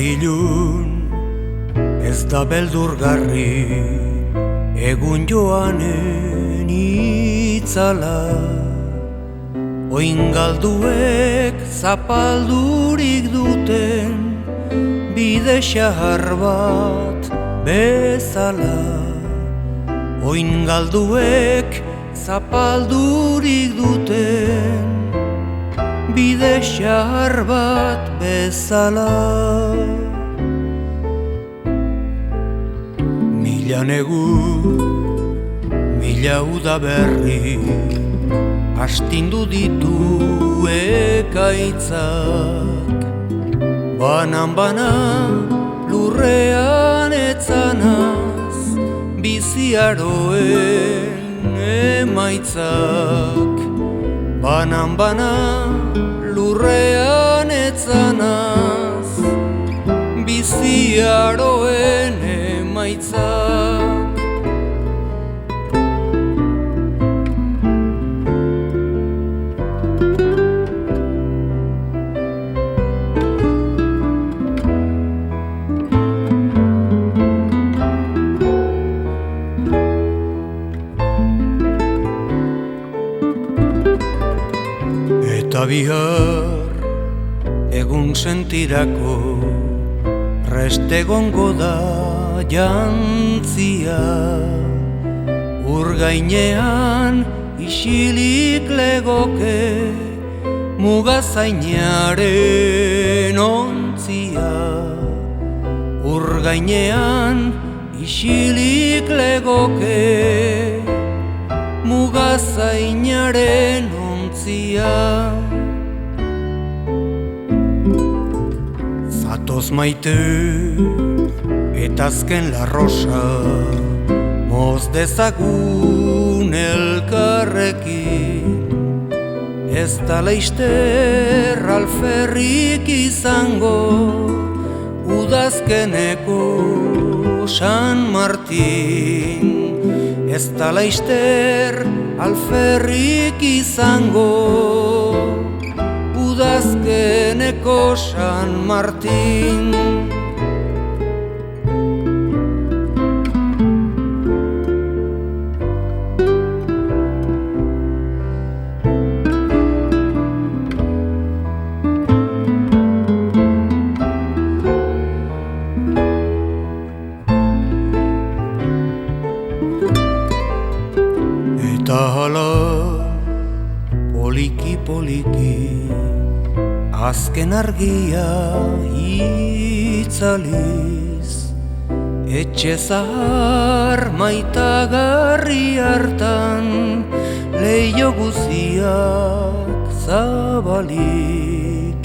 ilun ez da beldurgarri, egun joanen itzala. Oin galduek zapaldurik duten bide xahar bat bezala. Oin galduek zapaldurik duten bide xahar bat bezala. Mila negu, mila udaberri, astindu ditu ekaitzak. Banan lurrean etzanaz, biziaroen emaitzak. Banan lurrean etzanaz, biziaroen emaitzak. Eta bihar egun sentirako reste gongo da jantzia. Ur gainean isilik legoke mugazainaren ontzia. Ur gainean isilik legoke mugazainaren ontzia. Zatoz maite eta azken larrosa, moz dezagun elkarrekin. Ez da laizter alferrik izango udazkeneko San Martin. Ez da laizter alferrik izango udazkeneko San Martin. Eta hala, poliki poliki, azken argia itzaliz, etxe zahar maitagarri hartan leio guziak zabalik.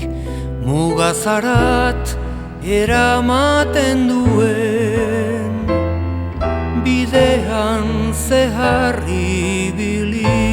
Mugazarat eramaten duen bidean zehar ibili.